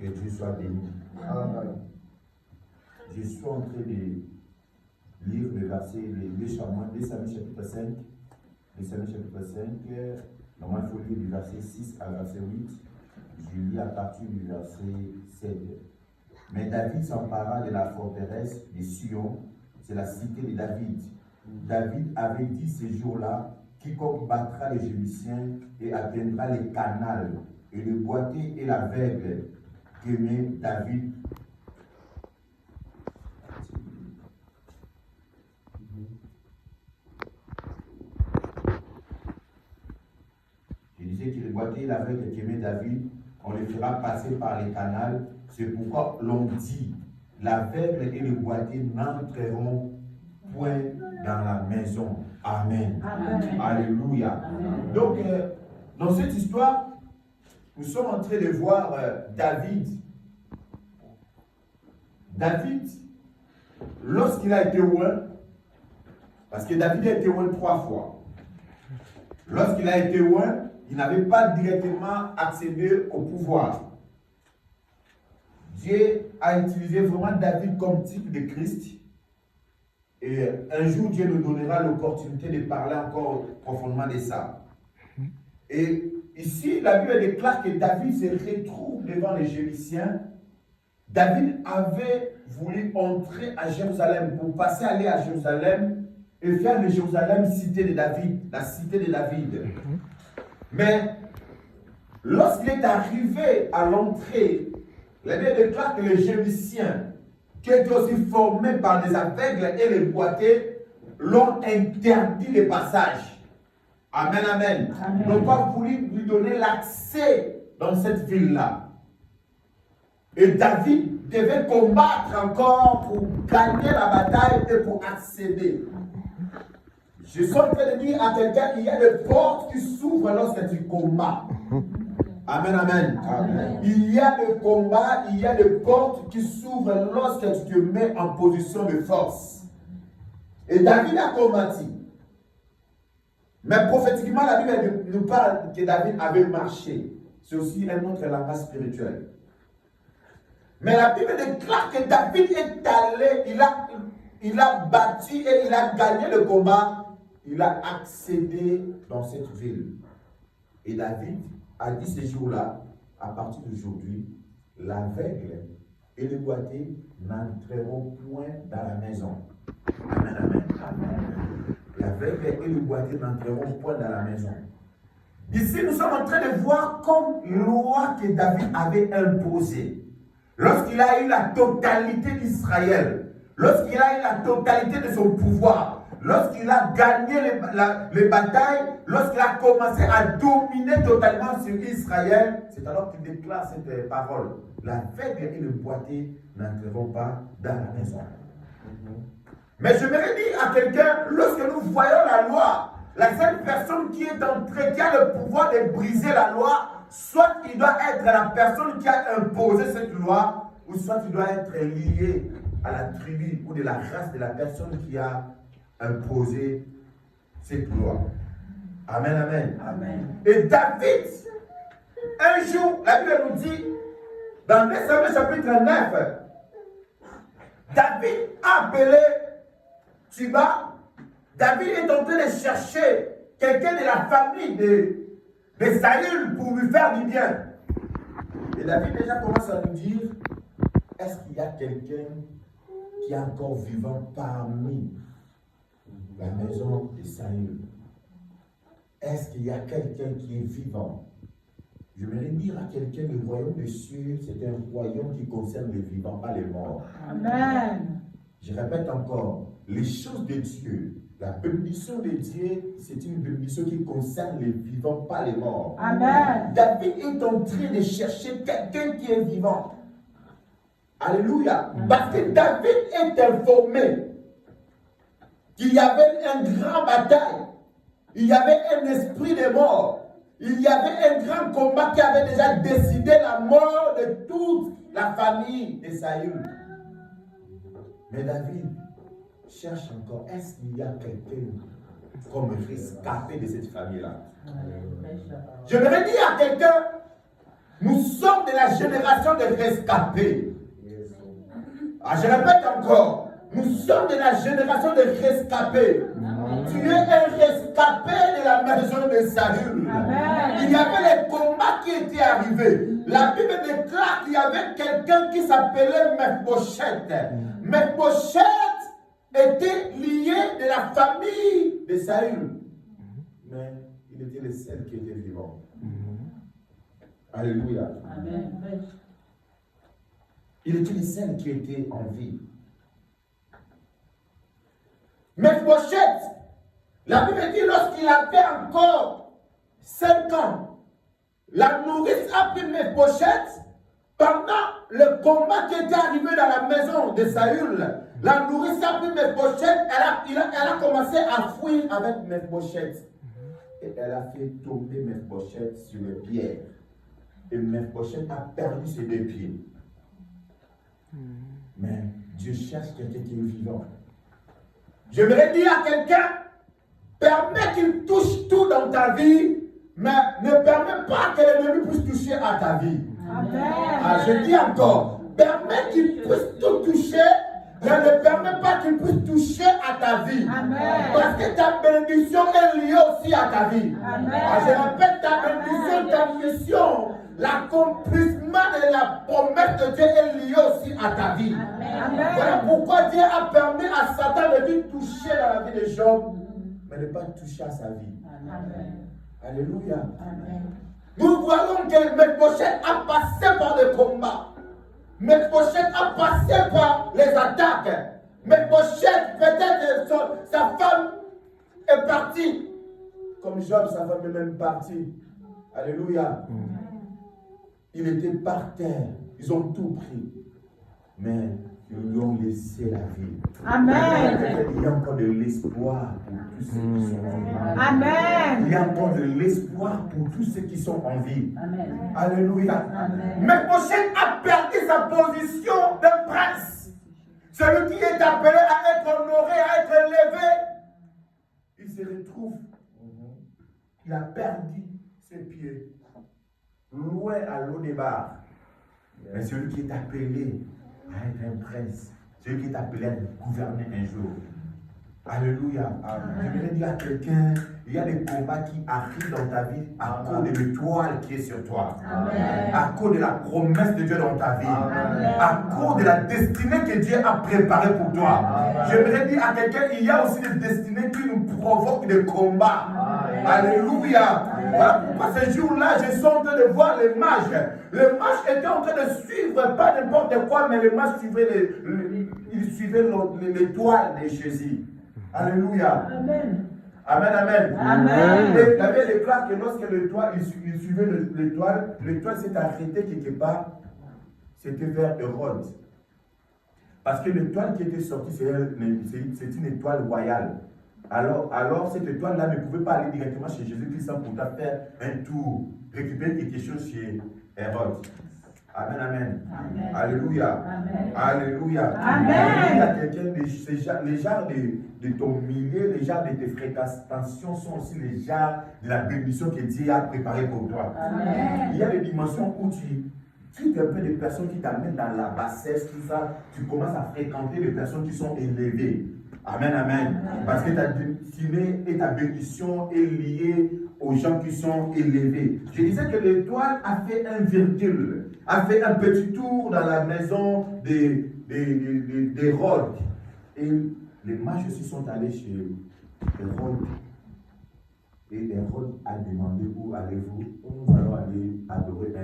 Que Dieu soit béni. Amen. Je suis en train de lire le verset, les Samuel chapitre 5. Les Samuel chapitre 5. Normalement, il faut lire du verset 6 à verset 8. Je lis à partir du verset 7. Mais David s'empara de la forteresse de Sion, c'est la cité de David. David avait dit ces jours-là, quiconque battra les Jébusiens et atteindra les canals et le boiter et l'aveugle qu'aimait David. Je disais que le boiter et l'aveugle qu'aimait David, on les fera passer par les canals. C'est pourquoi l'on dit, l'aveugle et le boiter n'entreront point dans la maison. Amen. Amen. Alléluia. Amen. Donc, dans cette histoire, nous sommes en train de voir David. David, lorsqu'il a été oint, parce que David a été oint 3 fois. Lorsqu'il a été oint, il n'avait pas directement accédé au pouvoir. Dieu a utilisé vraiment David comme type de Christ. Et un jour, Dieu nous donnera l'opportunité de parler encore profondément de ça. Et ici, la Bible déclare que David se retrouve devant les Jébusiens. David avait voulu entrer à Jérusalem pour passer aller à Jérusalem et faire de Jérusalem cité de David, la cité de David. Mais lorsqu'il est arrivé à l'entrée, la Bible déclare que les Jébusiens, qui étaient aussi formés par des aveugles et les boiteux, l'ont interdit le passage. Amen, amen. Ils n'ont pas voulu lui donner l'accès dans cette ville-là. Et David devait combattre encore pour gagner la bataille et pour accéder. Je suis en train de dire à quelqu'un qu'il y a des portes qui s'ouvrent lorsque tu combats. Amen, amen, amen. Il y a des combats, il y a des portes qui s'ouvrent lorsque tu te mets en position de force. Et David a combattu. Mais prophétiquement, la Bible nous parle que David avait marché. C'est aussi un autre langage spirituel. Mais la Bible déclare que David est allé, il a battu et il a gagné le combat. Il a accédé dans cette ville. Et David a dit ce jour-là, à partir d'aujourd'hui, l'aveugle et le boiteux n'entreront point dans la maison. Amen, amen. Amen. L'aveugle et le boiteux n'entreront point dans la maison. Ici, nous sommes en train de voir comme loi que David avait imposée. Lorsqu'il a eu la totalité d'Israël, lorsqu'il a eu la totalité de son pouvoir, lorsqu'il a gagné les batailles, lorsqu'il a commencé à dominer totalement sur Israël, c'est alors qu'il déclare cette parole. L'aveugle et le boiteux n'entreront pas dans la maison. Mais je voudrais dire à quelqu'un, lorsque nous voyons la loi, la seule personne qui est entrée, qui a le pouvoir de briser la loi, soit il doit être la personne qui a imposé cette loi, ou soit il doit être lié à la tribu ou de la race de la personne qui a imposé cette loi. Amen, amen. Amen. Et David, un jour, la Bible nous dit, dans 2 Samuel chapitre 9, David a appelé Tuba. David est en train de chercher quelqu'un de la famille de Saül pour lui faire du bien. Et David déjà commence à nous dire, est-ce qu'il y a quelqu'un qui est encore vivant parmi la maison de Saül? Est-ce qu'il y a quelqu'un qui est vivant? Je voudrais dire à quelqu'un, le royaume des cieux, c'est un royaume qui concerne les vivants, pas les morts. Amen. Je répète encore, les choses de Dieu, la bénédiction de Dieu, c'est une bénédiction qui concerne les vivants, pas les morts. Amen. David est en train de chercher quelqu'un qui est vivant. Alléluia. Amen. Parce que David est informé qu'il y avait une grande bataille, il y avait un esprit de mort, il y avait un grand combat qui avait déjà décidé la mort de toute la famille de Saül. Mais David cherche encore, est-ce qu'il y a quelqu'un comme rescapé de cette famille-là? Je voudrais dire à quelqu'un, Nous sommes de la génération des rescapés. Je répète encore. Nous sommes de la génération des rescapés. Tu es un rescapé de la maison de Saül. Il y avait les combats qui étaient arrivés. La Bible déclare qu'il y avait quelqu'un qui s'appelait Mephibosheth. Mephibosheth était lié de la famille de Saül. Mais il était le seul qui était vivant. Alléluia. Amen. Il était le seul qui était en vie. Mephibosheth, la Bible dit lorsqu'il avait encore 5 ans, la nourrice a pris Mephibosheth pendant le combat qui était arrivé dans la maison de Saül. La nourrice a pris Mephibosheth, elle a commencé à fuir avec Mephibosheth. Et elle a fait tomber Mephibosheth sur les pierres. Et Mephibosheth a perdu ses 2 pieds. Mais Dieu cherche quelqu'un qui est vivant. J'aimerais dire à quelqu'un, permets qu'il touche tout dans ta vie, mais ne permets pas que l'ennemi puisse toucher à ta vie. Amen. Je dis encore, permets qu'il puisse tout toucher, mais ne permets pas qu'il puisse toucher à ta vie. Amen. Parce que ta bénédiction est liée aussi à ta vie. Amen. Je répète, ta bénédiction, ta mission, l'accomplissement de la promesse de Dieu est lié aussi à ta vie. Amen. Voilà pourquoi Dieu a permis à Satan de venir toucher dans la vie de Job, mais ne pas toucher à sa vie. Amen. Alléluia. Amen. Nous voyons que Mephibosheth a passé par le combat. Mephibosheth a passé par les attaques. Mephibosheth, peut-être sa femme est partie. Comme Job, sa femme est même partie. Alléluia. Il était par terre. Ils ont tout pris. Mais ils lui ont laissé la vie. Amen. Il y a encore de l'espoir pour tous ceux qui sont en vie. Amen. Il y a encore de l'espoir pour tous ceux qui sont en vie. Amen. Alléluia. Mephibosheth a perdu sa position de prince. Celui qui est appelé à être honoré, à être élevé, il se retrouve. Il a perdu ses pieds. Loin à l'eau des barres. Mais celui qui est appelé à être un prince, celui qui est appelé à gouverner un jour. Alléluia. Je voudrais dire à quelqu'un, il y a des combats qui arrivent dans ta vie à cause de l'étoile qui est sur toi. Amen. À cause de la promesse de Dieu dans ta vie. Amen. À cause de la destinée que Dieu a préparée pour toi. Amen. Je voudrais dire à quelqu'un, il y a aussi des destinées qui nous provoquent des combats. Amen. Alléluia. Voilà pourquoi ce jour-là, je suis en train de voir les mages. Les mages étaient en train de suivre, pas n'importe quoi, mais les mages suivaient l'étoile de Jésus. Alléluia. Amen. Amen, amen. Amen. Et la Bible déclare que lorsque l'étoile, il suivait l'étoile, l'étoile s'est arrêtée quelque part, c'était vers Hérode. Parce que l'étoile qui était sortie, c'est une étoile royale. Alors cette étoile-là ne pouvait pas aller directement chez Jésus-Christ sans pourtant faire un tour, récupérer quelque chose chez Hérode. Amen, amen. Amen. Alléluia. Amen. Alléluia. Amen. Il y a quelqu'un, les genres de ton milieu, les genres de tes fréquentations sont aussi les genres de la bénédiction que Dieu a préparée pour toi. Amen. Il y a des dimensions où tu es un peu des personnes qui t'amènent dans la bassesse, tout ça, tu commences à fréquenter les personnes qui sont élevées. Amen, amen. Parce que ta destinée et ta bénédiction est liée aux gens qui sont élevés. Je disais que l'étoile a fait un virgule, a fait un petit tour dans la maison d'Hérode. Et les mages aussi sont allés chez Hérode. Et Hérode a demandé où allez-vous? Nous allons aller adorer un